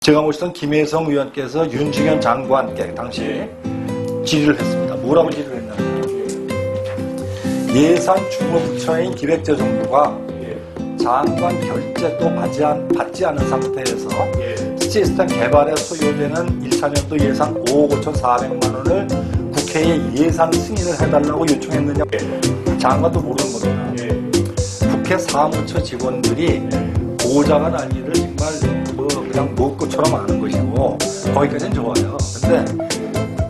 제가 모시던 김혜성 의원께서 윤중현 장관께 당시 질의를 했습니다. 뭐라고 질의를 했냐면 예산 주무부처인 기획재정부가 장관 결재도 받지 않은 상태에서 시스템 개발에 소요되는 1차년도 예산 5억 5,400만 원을 국회에 예산 승인을 해달라고 요청했느냐. 장관도 모르는 겁니다. 국회 사무처 직원들이 보좌관 할 일을 정말 그냥 먹고처럼 아는 것이고 거기까지는 좋아요. 근데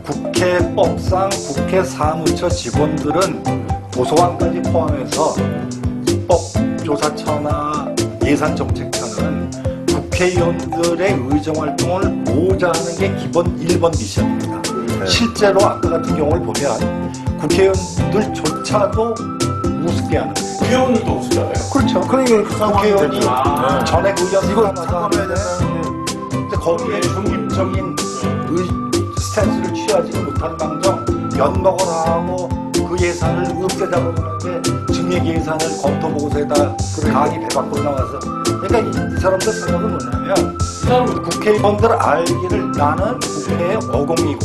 국회법상 국회 사무처 직원들은 도서관까지 포함해서 입법조사처나 예산정책처는 국회의원들의 의정활동을 보좌하는 게 기본 1번 미션입니다. 실제로 아까 같은 경우를 보면 국회의원들조차도 우습게 하는 거예요. 국회의원들도 우습잖아요. 그렇죠. 그러니까 국회의원이 전액 의원 이거 잠깐만야 되는데 거기에 중립적인 스탠스를 취하지 못한 방정 연먹을 하고 그 예산을 없애자고 그러는데 증액 예산을 검토보고서에다 강의 배박으로 나와서 그러니까 이 사람들 생각은 뭐냐면 국회의원들 알기를 나는 국회의 어공이고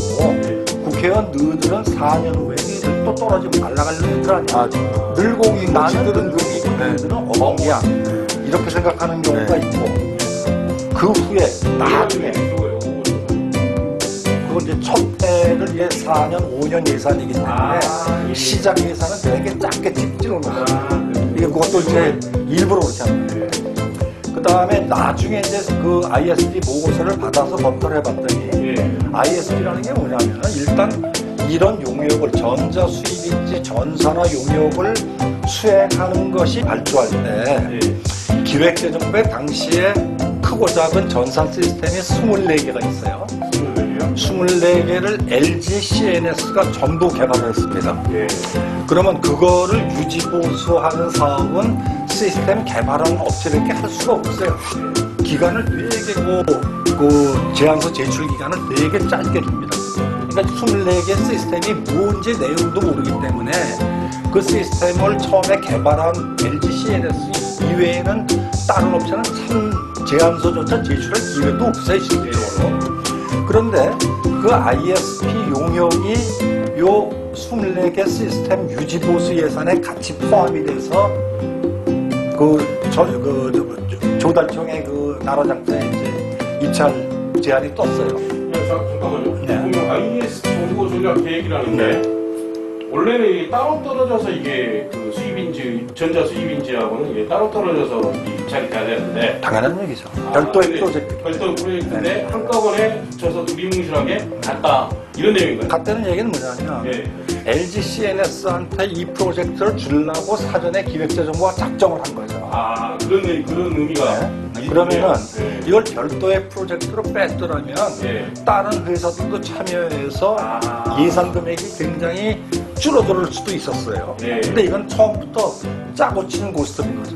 국회의원 너희들은 4년 후에 또 떨어지면 날아가려는 애들 아니야. 늘공이고 나는 늘공이고 너희들은 어공이야. 이렇게 생각하는 경우가 있고 그 후에 나중에 그건 이제 첫 해를 이제 4년, 5년 예산이기 때문에 시작 예산은 되게 작게 찍지는 거예요. 이게 그것도 이제 일부러 그렇게 하는 거예요. 그 다음에 나중에 이제 그 ISD 보고서를 받아서 검토를 해봤더니 ISD라는 게 뭐냐면 일단 이런 용역을 전자 수입인지 전산화 용역을 수행하는 것이 발주할 때 기획재정부에 당시에 크고 작은 전산 시스템이 24개가 있어요. 24개를 LG CNS가 전부 개발을 했습니다. 그러면 그거를 유지보수하는 사업은 시스템 개발하는 업체밖에 할 수가 없어요. 기간을 되게 그 제안서 제출 기간을 되게 짧게 줍니다. 그러니까 24개 시스템이 뭔지 내용도 모르기 때문에 그 시스템을 처음에 개발한 LG CNS 이외에는 다른 업체는 참 제안서조차 제출할 기회도 없어요, 실질적으로. 그런데 그 ISP 용역이 요 24개 시스템 유지보수 예산에 같이 포함이 돼서 조달청의 그 나라장터에 이제 입찰 제안이 떴어요. 잠깐만요. 네. 그러면 ISP 정보 전략 계획이라는 게 원래는 이게 따로 떨어져서 이게 그 수입인지 전자 수입인지하고는 이게 따로 떨어져서 입찰이 돼야 되는데 당연한 얘기죠. 별도의 프로젝트. 별도의 프로젝트인데 한꺼번에 붙여서 두리뭉실하게 갔다 이런 내용인가요? 같다는 얘기는 뭐냐면 LG CNS한테 이 프로젝트를 주려고 사전에 기획재정부가 작정을 한 거죠. 그런 의미가 그러면은 이걸 별도의 프로젝트로 뺐더라면 다른 회사들도 참여해서 예산 금액이 굉장히 줄어들 수도 있었어요. 근데 이건 처음부터 짜고 치는 고스톱인 거죠.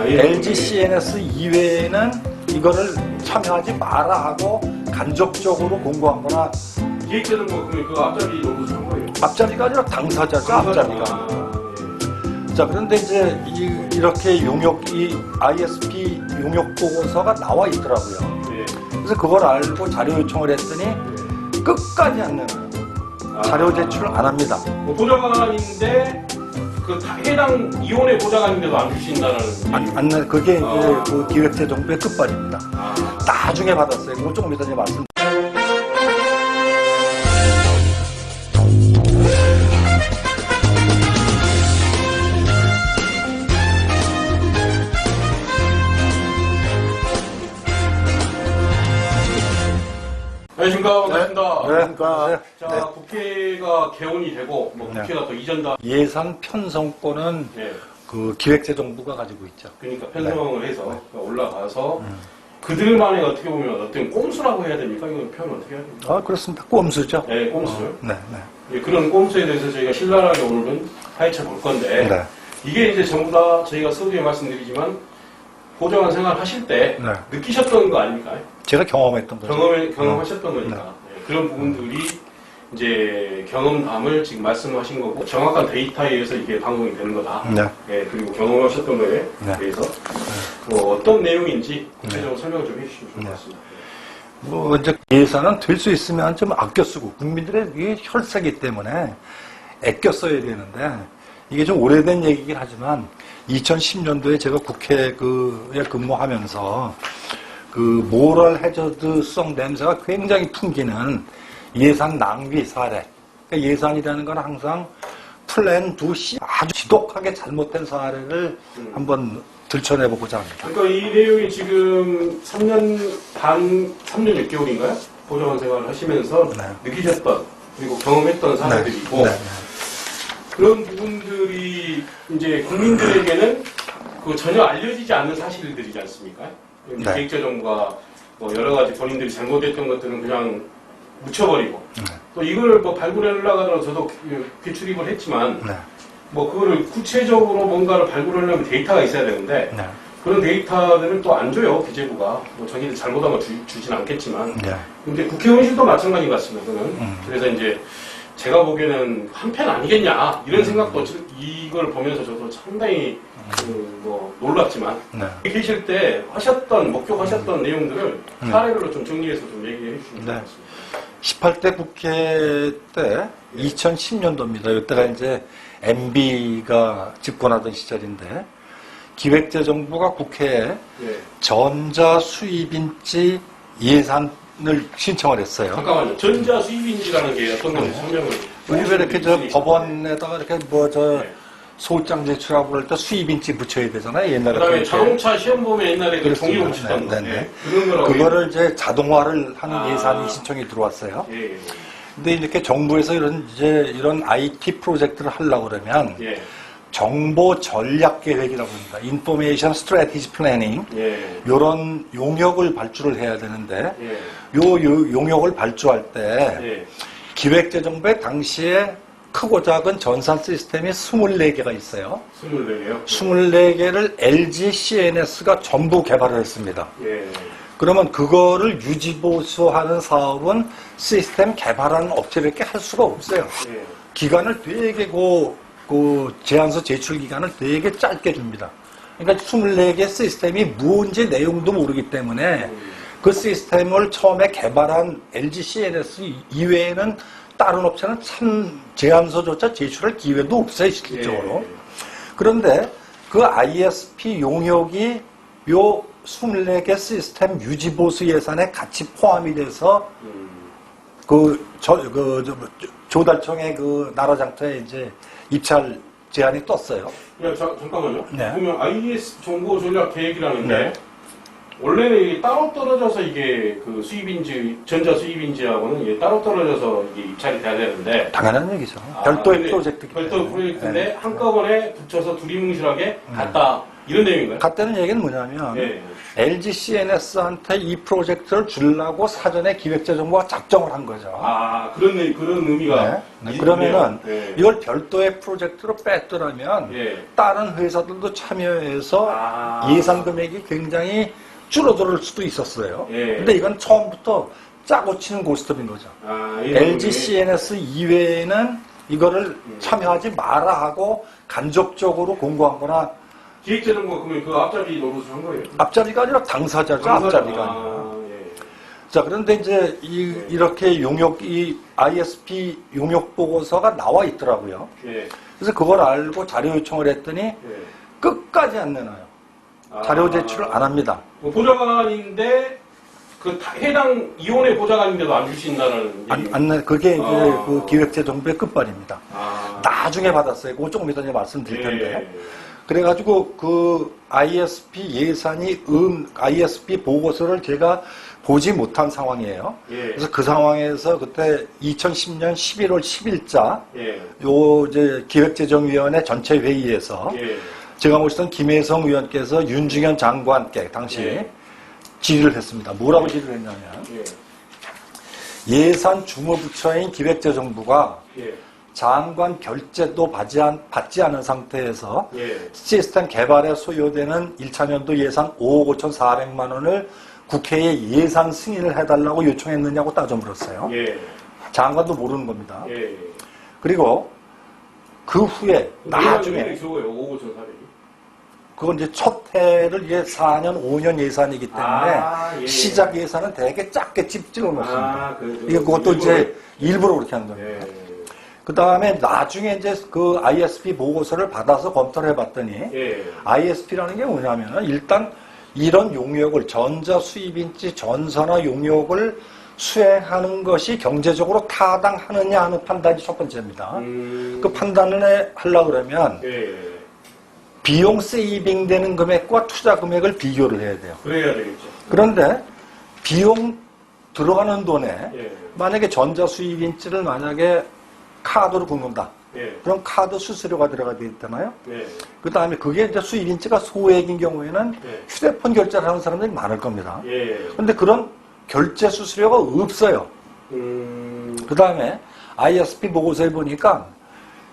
LG CNS 이외에는 이거를 참여하지 마라 하고 간접적으로 공고한 거나 기획재정부가 그 앞자리 정도 준 거예요? 앞자리가 아니라 당사자죠. 앞자리가. 자, 그런데 이제 이렇게 이 ISP 용역 보고서가 나와 있더라고요. 그래서 그걸 알고 자료 요청을 했더니 끝까지 안 내놔요. 자료 제출을 안 합니다. 보좌관인데 그 해당 이원의 보좌관인데도 안 주신다는 그게 이제 그 기획재정부의 끝발입니다. 나중에 받았어요. 그거 조금 이따 말씀. 안녕하십니까. 반갑습니다. 그러니까 자, 국회가 개원이 되고 국회가 또 이전다. 예산 편성권은 그 기획재정부가 가지고 있죠. 그러니까 편성을 해서 올라가서 그들만의 어떻게 보면 어떤 꼼수라고 해야 됩니까? 이건 표현 어떻게 해야 됩니까? 그렇습니다. 꼼수죠. 네, 꼼수. 그런 꼼수에 대해서 저희가 신랄하게 오늘은 파헤쳐 볼 건데 이게 이제 전부 다 저희가 서두에 말씀드리지만 보좌관 생활 하실 때 느끼셨던 거 아닙니까? 제가 경험했던 거죠. 경험하셨던 거니까. 그런 부분들이 이제 경험담을 지금 말씀하신 거고 정확한 데이터에 의해서 이게 방송이 되는 거다. 그리고 경험하셨던 거에 대해서 어떤 내용인지 구체적으로 설명을 좀 해주시면 좋을 것 같습니다. 뭐 이제 예산은 될 수 있으면 좀 아껴 쓰고 국민들의 이게 혈세기 때문에 아껴 써야 되는데 이게 좀 오래된 얘기긴 하지만 2010년도에 제가 국회에 근무하면서 그 모럴 해저드성 냄새가 굉장히 풍기는 예산 낭비 사례. 그러니까 예산이라는 건 항상 플랜 두 C 아주 지독하게 잘못된 사례를 한번 들춰내보고자 합니다. 그러니까 이 내용이 지금 3년 반, 3년 6개월인가요? 보좌관 생활을 하시면서 네. 느끼셨던 그리고 경험했던 사례들이고 네. 네. 그런 부분들이 이제 국민들에게는 그 전혀 알려지지 않는 사실들이지 않습니까? 네. 기획재정부가 뭐 여러 가지 본인들이 잘못했던 것들은 그냥 묻혀버리고 네. 또 이걸 뭐 발굴하려고 하더라도 저도 귀출입을 했지만 네. 뭐 그거를 구체적으로 뭔가를 발굴하려면 데이터가 있어야 되는데 네. 그런 데이터들을 또 안 줘요 기재부가 뭐 자기들 잘못한 거 주진 않겠지만 네. 근데 국회의원실도 마찬가지인 것 같습니다 저는 그래서 이제 제가 보기에는 한편 아니겠냐 이런 생각도 이걸 보면서 저도 상당히 뭐 놀랐지만 네. 계실 때 목격하셨던 내용들을 사례별로 좀 정리해서 좀 얘기해 주시면 네. 좋겠습니다. 18대 국회 때 2010년도입니다. 이때가 이제 MB가 집권하던 시절인데 기획재정부가 국회에 예. 전자수입인지 예산을 신청을 했어요. 잠깐만요. 전자 수입인지라는 게 어떤 건지 설명을. 우리 왜 이렇게 저 법원에다가 이렇게 네. 소장 제출하고 그럴 때 수입인지 붙여야 되잖아요. 옛날에. 그다음에 그렇게. 자동차 시험 보면 옛날에 그 그렇습니다. 종이 붙이던 네, 거. 네, 예. 그런 거라고. 그거를 이제 자동화를 하는 아. 예산이 신청이 들어왔어요. 예. 근데 이렇게 정부에서 이런 IT 프로젝트를 하려고 그러면 예. 정보 전략 계획이라고 합니다. Information Strategy Planning. 예. 요런 용역을 발주를 해야 되는데 예. 요 용역을 발주할 때 예. 기획재정부에 당시에 크고 작은 전산 시스템이 24개가 있어요. 24개요? 24개를 LG CNS가 전부 개발을 했습니다. 예. 그러면 그거를 유지보수하는 사업은 시스템 개발하는 업체를 할 수가 없어요. 예. 기간을 되게 그 제안서 제출 기간을 되게 짧게 줍니다. 그러니까 24개 시스템이 뭔지 내용도 모르기 때문에 그 시스템을 처음에 개발한 LG CNS 이외에는 다른 업체는 참 제안서조차 제출할 기회도 없어요, 실질적으로. 예. 그런데 그 ISP 용역이 요 24개 시스템 유지보수 예산에 같이 포함이 돼서 조달청의 그 나라장터에 이제 입찰 제안이 떴어요. 야, 잠깐만요. 네. 그러면 IS 정보 전략 계획이라는 게 네. 원래는 이게 따로 떨어져서 이게 그 수입인지 전자 수입인지하고는 이게 따로 떨어져서 이게 입찰이 돼야 되는데 당연한 얘기죠. 별도의 근데 프로젝트기 때문에. 별도 프로젝트인데 네. 한꺼번에 붙여서 두리뭉실하게 갔다 이런 내용인가요? 같다는 얘기는 뭐냐면 네. LG CNS한테 이 프로젝트를 주려고 사전에 기획재정부가 작정을 한 거죠. 아 그런 의미가 네. 그러면은 네. 이걸 별도의 프로젝트로 뺐더라면 예. 다른 회사들도 참여해서 아. 예산 금액이 굉장히 줄어들 수도 있었어요. 예. 근데 이건 처음부터 짜고 치는 고스톱인 거죠. 아, LG CNS 이외에는 이거를 참여하지 마라 하고 간접적으로 공고한 거나 기획재정부가 그러면 그 앞잡이 노릇을 한 거예요? 앞자리가 아니라 당사자죠. 앞자리가 아니라. 예. 자, 그런데 이제 이렇게 이 ISP 용역 보고서가 나와 있더라고요. 예. 그래서 그걸 알고 자료 요청을 했더니 예. 끝까지 안 내놔요. 자료 제출을 안 합니다. 뭐 보좌관인데 그 해당 이혼의 보좌관인데도 안 주신다는 얘기. 그게 이제 그 기획재정부의 끝발입니다. 아. 나중에 받았어요. 그거 조금 이따 말씀드릴 텐데. 예. 그래가지고 그 ISP 예산이 ISP 보고서를 제가 보지 못한 상황이에요. 예. 그래서 그 상황에서 그때 2010년 11월 10일자 예. 요 이제 기획재정위원회 전체 회의에서 예. 제가 모시던 김혜성 의원께서 윤중현 장관께 당시 예. 질의를 했습니다. 뭐라고 질의를 했냐면 예. 예산 주무부처인 기획재정부가 예. 장관 결재도 받지 않은 상태에서 예. 시스템 개발에 소요되는 1차년도 예산 5억 5,400만 원을 국회에 예산 승인을 해달라고 요청했느냐고 따져 물었어요. 예. 장관도 모르는 겁니다. 예. 그리고 그 후에 나중에 줘요. 5억 5,400이. 그건 이제 첫 해를 이제 4년, 5년 예산이기 때문에 예. 시작 예산은 되게 작게 찝찍어 놓습니다. 이게 그것도 이제 일부러 그렇게 한 겁니다. 예. 그 다음에 나중에 이제 그 ISP 보고서를 받아서 검토를 해봤더니 예. ISP라는 게 뭐냐면은 일단 이런 용역을 전자 수입인지 전선화 용역을 수행하는 것이 경제적으로 타당하느냐 하는 판단이 첫 번째입니다. 그 판단을 하려고 그러면 예. 비용 세이빙 되는 금액과 투자 금액을 비교를 해야 돼요. 그래야 되겠죠. 그런데 비용 들어가는 돈에 예. 만약에 전자 수입인지를 만약에 카드로 긁는다. 예. 그럼 카드 수수료가 들어가야 되잖아요. 예. 그 다음에 그게 이제 수입인지가 소액인 경우에는 예. 휴대폰 결제를 하는 사람들이 많을 겁니다. 예. 그런데 그런 결제 수수료가 없어요. 그 다음에 ISP 보고서에 보니까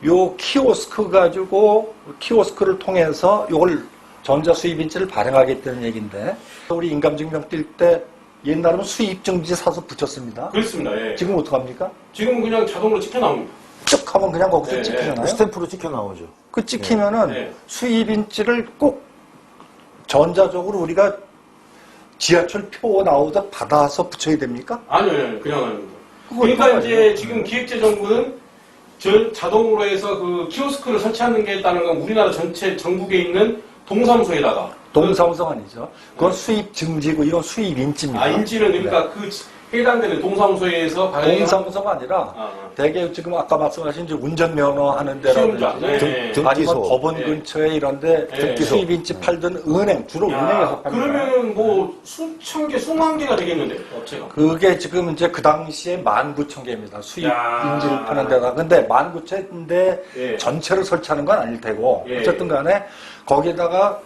요 키오스크 가지고 키오스크를 통해서 요걸 전자 수입인지를 발행하겠다는 얘기인데 우리 인감증명 뛸 때 옛날에는 수입증지 사서 붙였습니다. 그렇습니다. 예. 지금 어떡합니까? 지금은 그냥 자동으로 찍혀 나옵니다. 쭉 하면 그냥 거기서 네, 찍히잖아요. 스탬프로 찍혀 나오죠. 그 찍히면은 네. 수입인지를 꼭 전자적으로 우리가 지하철 표 나오듯 받아서 붙여야 됩니까? 아니요, 그냥 하는 거죠. 그거 그러니까 어떡하냐. 이제 지금 기획재정부는 자동으로 해서 그 키오스크를 설치하는 게 있다는 건 우리나라 전체 전국에 있는 동사무소에다가 동사무소가 아니죠. 그건 수입 증지고 이건 수입 인지입니다. 인지는 그러니까 그 해당되는 동사무소에서 발행 동사무소가 아니라 대개 지금 아까 말씀하신 이제 운전면허 하는 시험자, 데라든지 네. 등기소. 아니면 법원 네. 근처에 이런데 네. 수입인지 팔던 은행 주로 은행에서 팝니다. 그러면 뭐 수천 개, 수만 개가 되겠는데 업체가. 그게 지금 이제 그 당시에 19,000개입니다. 수입 야. 인지를 파는 데가. 근데 19,000개인데 예. 전체를 설치하는 건 아닐 테고. 예. 어쨌든 간에 거기에다가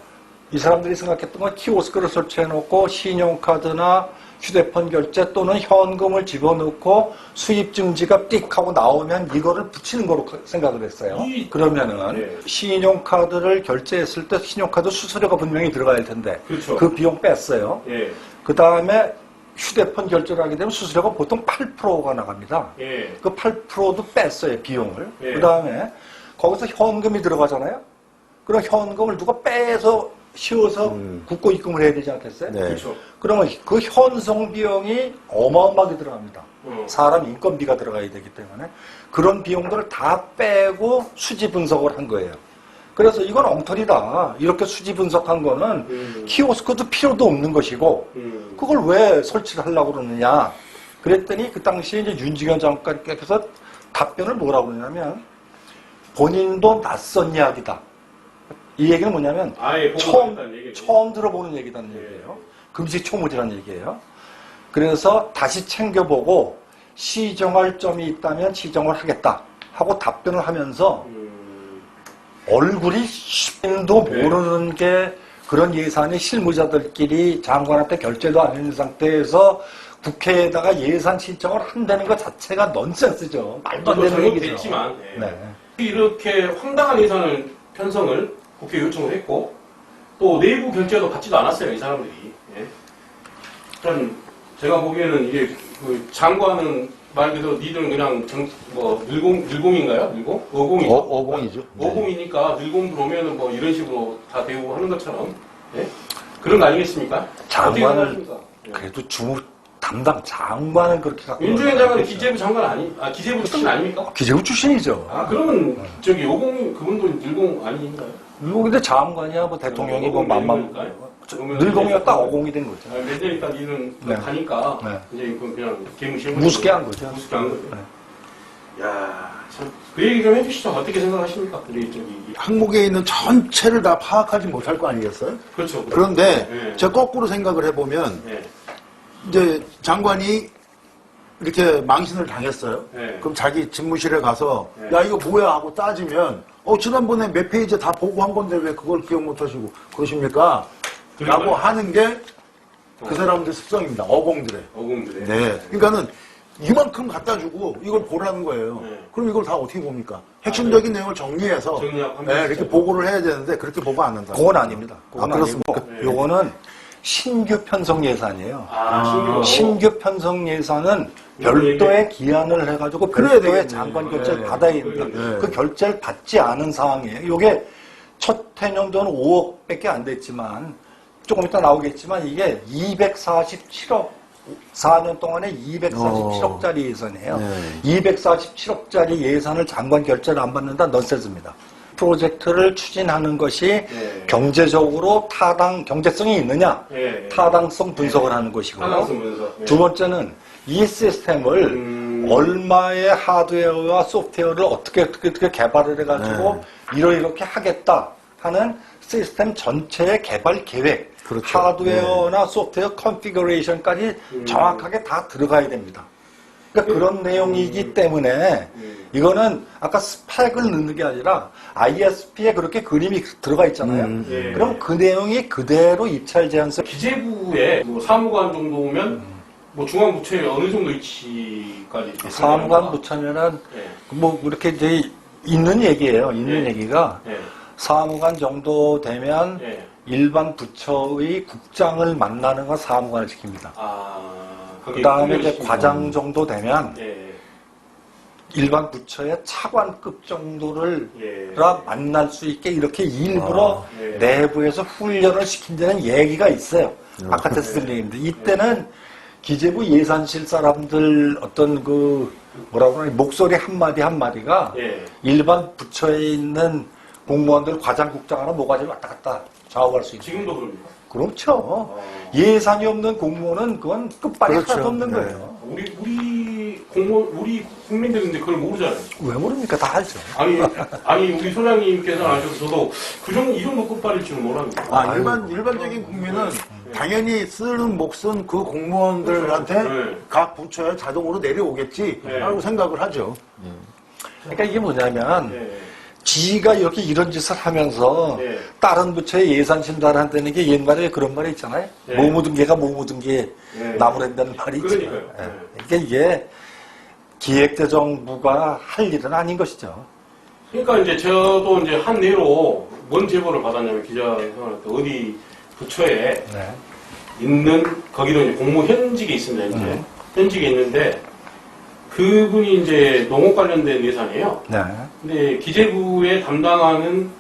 이 사람들이 생각했던 건 키오스크를 설치해 놓고 신용카드나 휴대폰 결제 또는 현금을 집어넣고 수입 증지가 띡 하고 나오면 이거를 붙이는 거로 생각을 했어요. 그러면은 예. 신용카드를 결제했을 때 신용카드 수수료가 분명히 들어가야 할 텐데 그렇죠. 그 비용 뺐어요. 예. 그 다음에 휴대폰 결제를 하게 되면 수수료가 보통 8%가 나갑니다. 예. 그 8%도 뺐어요, 비용을. 예. 그 다음에 거기서 현금이 들어가잖아요? 그럼 현금을 누가 빼서 씌워서 국고 입금을 해야 되지 않겠어요? 네. 그렇죠. 그러면 그 현성 비용이 어마어마하게 들어갑니다. 사람 인건비가 들어가야 되기 때문에 그런 비용들을 다 빼고 수지 분석을 한 거예요. 그래서 이건 엉터리다. 이렇게 수지 분석한 거는 키오스크도 필요도 없는 것이고 그걸 왜 설치를 하려고 그러느냐. 그랬더니 그 당시에 이제 윤지현 장관께서 답변을 뭐라고 그러냐면 본인도 낯선 이야기다. 이 얘기는 뭐냐면 아예 처음 들어보는 얘기다는 얘기예요. 금시초문이라는 얘기예요. 그래서 다시 챙겨보고 시정할 점이 있다면 시정을 하겠다 하고 답변을 하면서 얼굴이 10인도 모르는 게 그런 예산이 실무자들끼리 장관한테 결제도 안 했는 상태에서 국회에다가 예산 신청을 한다는 것 자체가 넌센스죠. 말도 안 되는 얘기죠. 됐지만 네. 이렇게 황당한 예산을 편성을 국회 요청을 했고 또 내부 결제도 받지도 않았어요, 이 사람들이. 예. 전 제가 보기에는 이게 그 장관은 말 그대로 니들은 그냥 늘공인가요? 늘공? 어공이죠. 어공이죠. 어공이니까 늘공 들어오면은 뭐 이런 식으로 다 대우고 하는 것처럼 예? 그런 거 아니겠습니까? 어떻게 장관을 생각하십니까? 예. 그래도 주무 담당 장관은 그렇게 갖고 윤주현 장관은 기재부 장관 기재부 출신 아닙니까? 기재부 출신이죠. 그러면 저기 어공 그분도 늘공 아닌가요? 근데 장관이야 뭐 대통령이 뭐 맘만 늘공이었다 어공이 된 거죠. 몇 년 있다 니는 네. 가니까 네. 이제 그냥 개무시해 무섭게 한 거죠. 무섭게 한 거죠. 네. 야, 참 그 얘기 좀 해주시죠. 어떻게 생각하십니까? 우리 저기 항목에 있는 전체를 다 파악하지 못할 거 아니겠어요? 그렇죠. 그런데 네. 제가 거꾸로 생각을 해보면 네. 이제 장관이 이렇게 망신을 당했어요. 네. 그럼 자기 집무실에 가서 네. 야 이거 뭐야 하고 따지면 지난번에 몇 페이지 다 보고 한 건데 왜 그걸 기억 못 하시고 그러십니까? 라고 하는 게 그 사람들 습성입니다. 어공들의. 어공들의. 네. 그러니까는 이만큼 갖다 주고 이걸 보라는 거예요. 네. 그럼 이걸 다 어떻게 봅니까? 핵심적인 내용을 정리해서 정리하고 네, 이렇게 보고를 해야 되는데 그렇게 보고 안 한다. 그건 아닙니다. 그건 그렇습니까? 아니고 네. 요거는 신규 편성 예산이에요. 신규. 신규 편성 예산은 별도의 기한을 해가지고 그래야 별도의 되겠네. 장관 결제를 네. 받아야 됩니다. 네. 그 결제를 받지 않은 상황이에요. 요게 첫 해년도는 5억밖에 안 됐지만 조금 이따 나오겠지만 이게 247억 4년 동안에 247억짜리 예산이에요. 네. 247억짜리 예산을 장관 결재를 안 받는다 넌센스입니다. 프로젝트를 추진하는 것이 네. 경제적으로 경제성이 있느냐 네. 타당성 분석을 하는 것이고요. 타당성 분석. 네. 두 번째는 이 시스템을 얼마의 하드웨어와 소프트웨어를 어떻게 개발을 해가지고 이렇게 하겠다 하는 시스템 전체의 개발 계획, 그렇죠. 하드웨어나 소프트웨어 컨피그레이션까지 정확하게 다 들어가야 됩니다. 그러니까 그런 내용이기 때문에 이거는 아까 스펙을 넣는 게 아니라 ISP에 그렇게 그림이 들어가 있잖아요. 예. 그럼 그 내용이 그대로 입찰 제안서 기재부에 뭐 사무관 정도면 뭐 중앙부처에 어느 정도 위치까지 사무관 부처면은 예. 뭐 이렇게 이제 있는 얘기예요. 있는 예. 얘기가 예. 사무관 정도 되면 예. 일반 부처의 국장을 만나는 건 사무관을 시킵니다. 그게 그 다음에 이제 훈련시키고. 과장 정도 되면 예. 일반 부처의 차관급 정도를 예. 만날 수 있게 이렇게 일부러 예. 내부에서 훈련을 시킨다는 얘기가 있어요. 바깥에서 들린 얘기인데 이때는 기재부 예산실 사람들 어떤 뭐라고 그러나 목소리 한마디 한마디가 예. 일반 부처에 있는 공무원들 과장국장 하나 모가지를 왔다 갔다 좌우할 수 있는. 지금도 그럽니까? 그렇죠. 예산이 없는 공무원은 그건 끝발이 그렇죠. 하나도 없는 네. 거예요. 우리 국민들은 근데 그걸 모르잖아요. 왜 모릅니까? 다 알죠. 아니 우리 소장님께서는 아셔서 저도 이 정도 끝발일 줄은 몰랐는데. 일반적인 국민은 당연히 쓰는 몫은 그 공무원들한테 네. 각 부처에 자동으로 내려오겠지 네. 라고 생각을 하죠. 그러니까 이게 뭐냐면 예. 지가 이렇게 이런 짓을 하면서 네. 다른 부처의 예산 심사한다는 게 옛말에 그런 말이 있잖아요. 네. 뭐 묻은 개가 뭐 묻은 게 네. 나무랜다는 말이 있잖아요. 그러니까요. 예. 네. 그러니까 이게 기획재정부가 할 일은 아닌 것이죠. 그러니까 이제 저도 이제 한 예로 뭔 제보를 받았냐면 기자한테 어디 부처에 네. 있는 거기도 이제 공무 현직에 있습니다. 이제 현직에 있는데 그분이 이제 농업 관련된 예산이에요. 네. 근데 기재부에 담당하는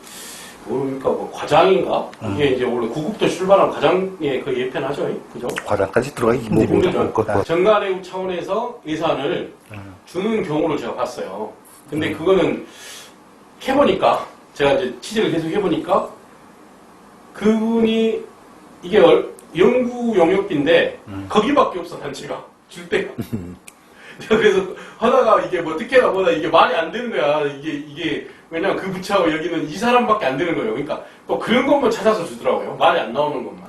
뭡니까 뭐 과장인가 이게 이제 원래 구급도 출발한 과장의 그 예편하죠, 그죠? 과장까지 들어가기 뭐, 힘듭니다. 뭐, 정가대우 차원에서 예산을 주는 경우를 제가 봤어요. 근데 그거는 해보니까 제가 이제 취재를 계속 해보니까 그분이 이게 연구 영역인데 거기밖에 없어 단체가 줄 때가. 그래서 하다가 이게 뭐 특혜가 뭐다 이게 말이 안 되는 거야. 이게 왜냐면 그 부처하고 여기는 이 사람밖에 안 되는 거예요. 그러니까 또 그런 것만 찾아서 주더라고요. 말이 안 나오는 것만.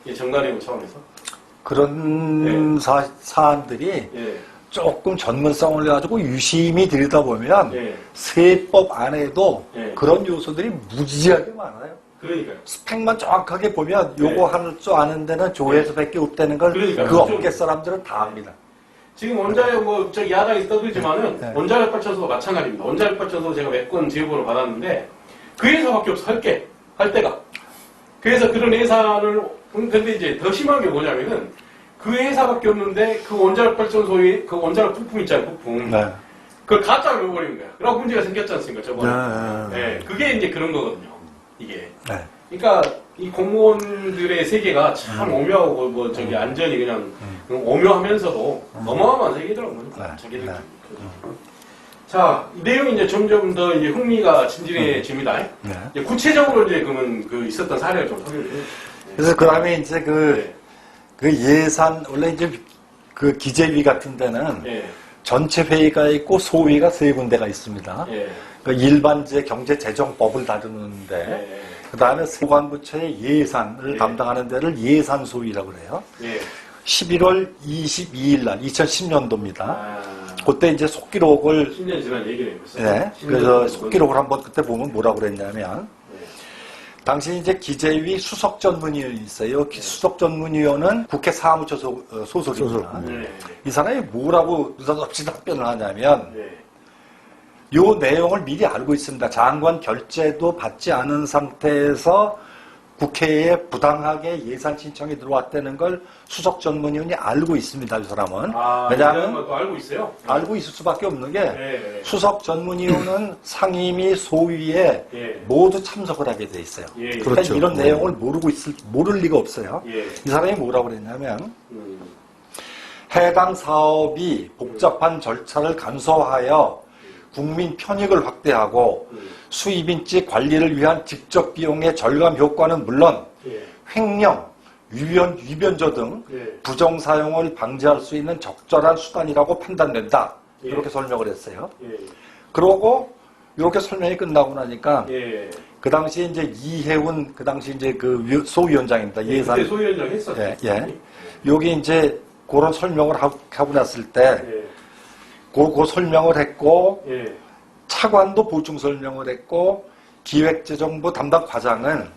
이게 정가대우 차원에서. 그런 사안들이 예. 조금 전문성을 가지고 유심히 들여다보면 예. 세법 안에도 예. 그런 요소들이 무지하게 많아요. 그러니까요. 스펙만 정확하게 보면 요거 할 줄 아는 데는 조회수밖에 없다는 걸 그 그러니까요. 업계 사람들은 다 압니다. 지금 원자력 저기 야당이 떠들지만은 네. 원자력 발전소도 마찬가지입니다. 원자력 발전소 제가 몇 건 제보를 받았는데 그 회사밖에 없어 할 때가. 그래서 그런 예산을 근데 이제 더 심한 게 뭐냐면은 그 회사밖에 없는데 그 원자력 발전소의 그 원자력 부품 있잖아요, 부품. 네. 그걸 가짜로 넣어버리는 거야. 그러고 문제가 생겼지 않습니까, 저번에. 네. 네, 그게 이제 그런 거거든요. 이게. 네. 그러니까 이 공무원들의 세계가 참 오묘하고 뭐 저기 안전이 그냥 오묘하면서도 어마어마한 세계더라고요. 네. 자기들. 네. 자, 이 내용이 이제 점점 더 이제 흥미가 진진해집니다. 네. 이제 구체적으로 이제 그러면 그 있었던 사례를 좀 소개를 해주세요. 그래서 그 다음에 이제 네. 그 예산, 원래 이제 그 기재위 같은 데는 예. 전체 회의가 있고 소위가 세 군데가 있습니다. 예. 그 일반제 경제재정법을 다루는데 예. 그 다음에 소관부처의 예산을 담당하는 데를 예산소위라고 그래요. 예. 11월 22일 날 2010년도입니다. 아, 그때 이제 속기록을 10년 지난 얘기를 해봤어요. 네, 그래서 속기록을 한번 그때 보면 뭐라고 그랬냐면 당시 이제 기재위 수석전문위원이 있어요. 수석전문위원은 국회 사무처 소속입니다. 네. 이 사람이 뭐라고 느닷없이 답변을 하냐면 네. 요 내용을 미리 알고 있습니다. 장관 결재도 받지 않은 상태에서 국회에 부당하게 예산 신청이 들어왔다는 걸 수석 전문위원이 알고 있습니다. 이 사람은. 왜냐하면 또 알고 있어요. 알고 있을 수밖에 없는 게 네. 수석 전문위원은 상임위 소위에 모두 참석을 하게 돼 있어요. 그러니까 그렇죠. 이런 내용을 모를 리가 없어요. 이 사람이 뭐라고 그랬냐면 해당 사업이 복잡한 절차를 간소화하여 국민 편익을 확대하고 수입인지 관리를 위한 직접 비용의 절감 효과는 물론 횡령, 위변조 등 부정사용을 방지할 수 있는 적절한 수단이라고 판단된다. 이렇게 설명을 했어요. 그러고 이렇게 설명이 끝나고 나니까 그 당시 이제 이해훈 그 당시 이제 그 소위원장입니다. 예산 소위원장 했었죠. 여기 이제 그런 설명을 하고 났을 때 그 설명을 했고 차관도 보충 설명을 했고 기획재정부 담당 과장은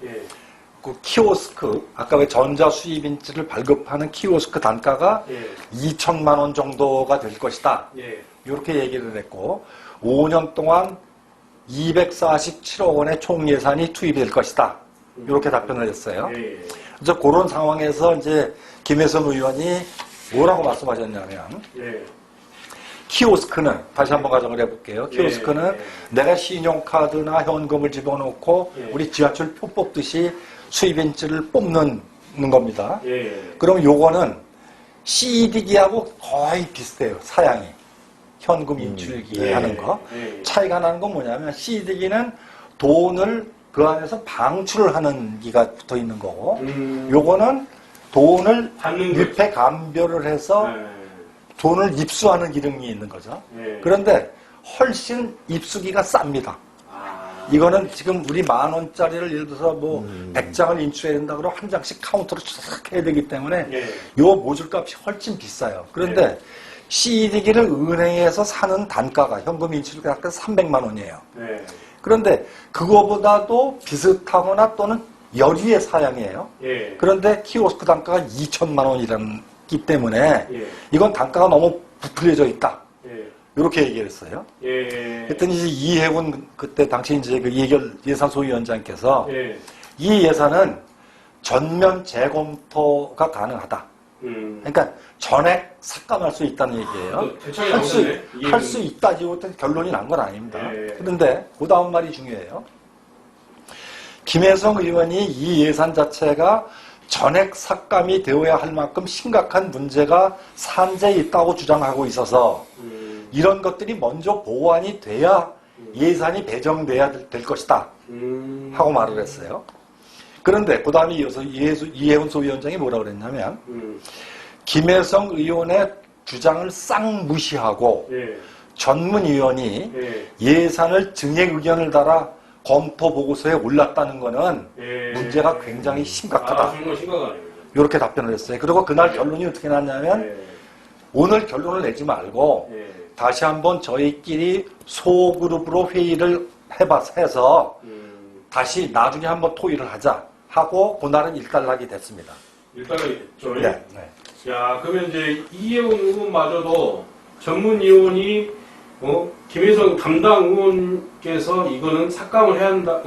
그 키오스크 아까 왜 전자 수입인지를 발급하는 키오스크 단가가 2천만 원 정도가 될 것이다. 이렇게 얘기를 했고 5년 동안 247억 원의 총 예산이 투입될 것이다. 이렇게 답변을 했어요. 그래서 그런 상황에서 이제 김혜성 의원이 뭐라고 말씀하셨냐면 키오스크는 다시 한번 가정을 해볼게요. 키오스크는 내가 신용카드나 현금을 집어넣고 우리 지하철 표 뽑듯이 수입인지를 뽑는 겁니다. 그럼 요거는 CED기하고 거의 비슷해요. 사양이. 현금 인출기 하는 거. 차이가 나는 건 뭐냐면 CED기는 돈을 그 안에서 방출을 하는 기가 붙어 있는 거고 요거는 돈을 밀폐 감별을 해서 돈을 입수하는 기능이 있는 거죠. 그런데 훨씬 입수기가 쌉니다. 이거는 지금 우리 10,000원짜리를 예를 들어서 뭐 100장을 인출해야 된다 그러면 한 장씩 카운터로 쫙 해야 되기 때문에 요 모듈값이 훨씬 비싸요. 그런데 CED기를 은행에서 사는 단가가 현금 인출 단가가 300만 원이에요. 그런데 그거보다도 비슷하거나 또는 열위의 사양이에요. 그런데 키오스크 단가가 2천만 원이기 때문에 이건 단가가 너무 부풀려져 있다. 이렇게 얘기를 했어요. 그랬더니 이제 이해훈 그때 당시 이제 그 예산소위원장께서 이 예산은 전면 재검토가 가능하다. 그러니까 전액 삭감할 수 있다는 얘기예요. 할 수 있다. 이것도 결론이 난 건 아닙니다. 그런데 그 다음 말이 중요해요. 김혜성 의원이 이 예산 자체가 전액 삭감이 되어야 할 만큼 심각한 문제가 산재에 있다고 주장하고 있어서 이런 것들이 먼저 보완이 돼야 예산이 배정돼야 될 것이다 하고 말을 했어요. 그런데 그 다음에 이어서 이해훈 소위원장이 뭐라고 그랬냐면 김혜성 의원의 주장을 싹 무시하고 전문위원이 예산을 증액 의견을 달아 검토 보고서에 올랐다는 거는 문제가 굉장히 심각하다. 정말 심각하네요. 이렇게 답변을 했어요. 그리고 그날 결론이 어떻게 났냐면 오늘 결론을 내지 말고 다시 한번 저희끼리 소그룹으로 회의를 해서 다시 나중에 한번 토의를 하자 하고 그날은 일단락이 됐습니다. 일단락이 됐죠. 네. 야, 그러면 이제 이해훈 의원마저도 전문위원이 김혜성 담당 의원께서 이거는 삭감을 해야 한다,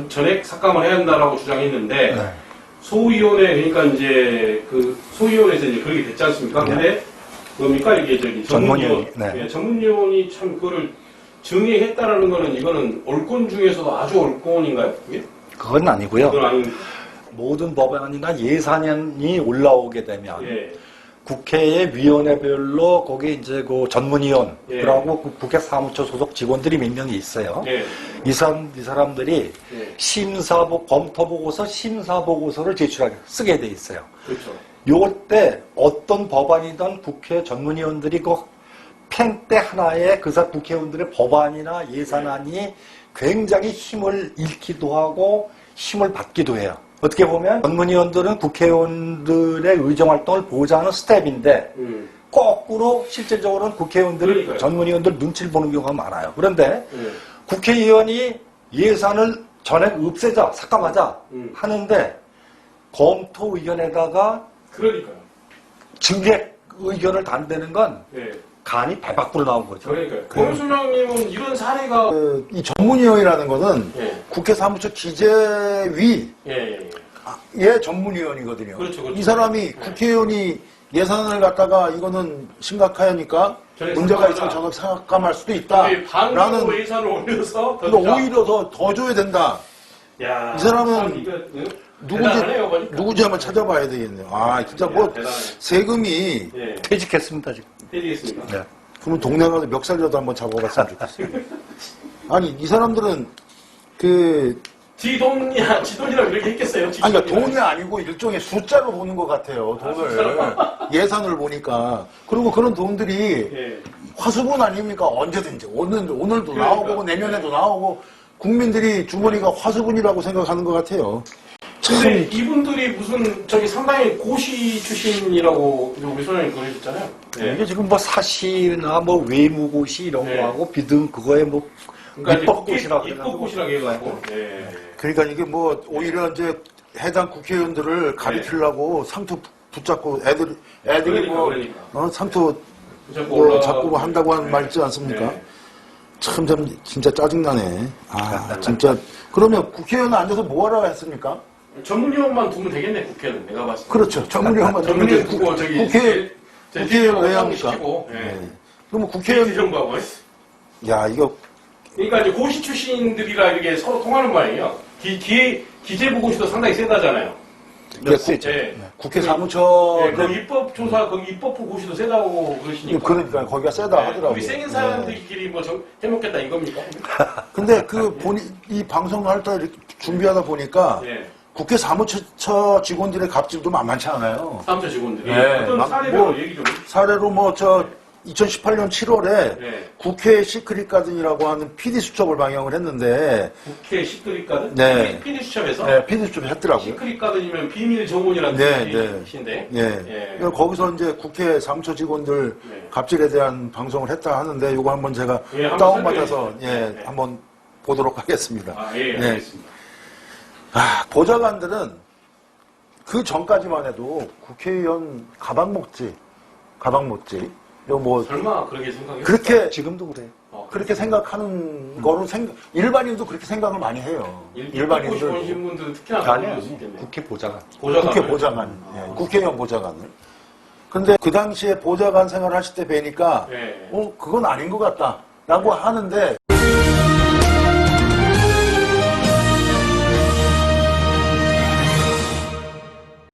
전액 삭감을 해야 한다라고 주장했는데, 소위원회, 그러니까 이제, 소위원회에서 이제 그렇게 됐지 않습니까? 근데, 뭡니까? 이게 전문위원. 전문위원이 참 그거를 증액했다라는 거는 이거는 옳건 중에서도 아주 옳건인가요? 그게? 그건 아니고요. 그건 아닌. 모든 법안이나 예산이 올라오게 되면, 국회의 위원회별로 거기 이제 그 전문위원들하고 그 국회 사무처 소속 직원들이 몇 명이 있어요. 이 사람들이 검토 보고서, 심사 보고서를 쓰게 돼 있어요. 그렇죠. 요때 어떤 법안이든 국회 전문위원들이 그 펜대 하나에 국회의원들의 법안이나 예산안이 굉장히 힘을 잃기도 하고 힘을 받기도 해요. 어떻게 보면 전문위원들은 국회의원들의 의정활동을 보좌하는 스텝인데 거꾸로 실질적으로는 국회의원들이 전문위원들 눈치를 보는 경우가 많아요. 그런데 국회의원이 예산을 전액 없애자, 삭감하자 하는데 검토 의견에다가 증액 의견을 단대는 건 간이 배 밖으로 나온 거죠. 그러니까요. 공수장님은 이런 사례가 이 전문위원이라는 거는 예. 국회 사무처 기재위의 예. 전문위원이거든요. 그렇죠, 그렇죠. 이 사람이 국회의원이 예산을 갖다가 이거는 심각하니까 문제가 있으면 저는 삭감할 수도 있다. 반으로 라는 예산을 올려서 더 그러니까 주자. 오히려 더 줘야 된다. 야, 이 사람은 참 이거, 대단하네요, 보니까. 누구지 한번 찾아봐야 되겠네요. 아 진짜 뭐 대단해요. 세금이 예. 퇴직했습니다, 지금. 때리겠습니다. 네. 그러면 동네 가서 멱살이라도 한번 잡아봤으면 좋겠어요. 아니 이 사람들은 그 지 돈이라고 이렇게 했겠어요? 지 아니, 그러니까 돈이라고. 돈이 아니고 일종의 숫자로 보는 것 같아요. 돈을 숫자로. 예산을 보니까 그리고 그런 돈들이 예. 화수분 아닙니까? 언제든지 오늘도 그러니까. 나오고 내년에도 나오고 국민들이 주머니가 화수분이라고 생각하는 것 같아요. 근데 이분들이 무슨 저기 상당히 고시 출신이라고 우리 소장님 그러셨잖아요. 예. 이게 지금 뭐 사시나 뭐 외무고시 이런 네. 거하고 비등 그거에 뭐 그러니까 입법고시라고 입법고시라고 해가지고. 예. 그러니까 이게 뭐 오히려 이제 해당 국회의원들을 가리키려고 상투 붙잡고 애들이 그러니까. 상투 자꾸 뭐 올라가고. 잡고 한다고 하는 말 있지 않습니까? 네. 참 진짜 짜증나네. 아 진짜 그러면 국회의원 앉아서 뭐하라 했습니까? 전문위원만 두면 되겠네, 국회는. 내가 봤을 때. 그렇죠. 전문위원만 전문위원 두고 저기. 국회의원 왜 합니까? 시키고. 예. 네. 그러면 국회의원 국회의원 정부하고. 야 이거 그러니까 이제 고시 출신들이라 이렇게 서로 통하는 모양이에요. 기재부 고시도 상당히 세다잖아요. 이게 예. 국회 사무처 예, 그 입법조사, 거기 입법부 고시도 세다고 그러시니까. 그러니까 거기가 세다 하더라고요. 우리 생긴 사람들끼리 뭐 해먹겠다 이겁니까? 근데 이 방송을 할 때 이렇게 준비하다 보니까 예. 국회 사무처 직원들의 갑질도 만만치 않아요. 사무처 직원들이. 네. 어떤 막 사례별로 뭐 얘기 좀. 사례로 2018년 7월에 네. 국회 시크릿 가든이라고 하는 PD 수첩을 방영을 했는데 국회 시크릿 가든? 네. PD 수첩에서? 네, PD 수첩을 했더라고요. 시크릿 가든이면 비밀 정원이라는 네, 뜻인데. 예. 거기서 이제 국회 사무처 직원들 네. 갑질에 대한 방송을 했다 하는데 이거 한번 제가 예, 한번 다운받아서 설명해 주세요. 한번 보도록 하겠습니다. 아, 예, 네. 알겠습니다. 보좌관들은 그 전까지만 해도 국회의원 가방 먹지. 이거 뭐 설마 그렇게 생각해요? 그렇게 지금도 그래요. 그렇게 생각하는 거로 일반인도 그렇게 생각을 많이 해요. 일반인들. 일반인들. 오신 분들은 특히나 아니야. 그럴 수 있겠네요. 국회 보좌관. 국회 보좌관, 국회의원 보좌관을. 근데 그 당시에 보좌관 생활을 하실 때 뵈니까 네. 그건 아닌 것 같다라고 하는데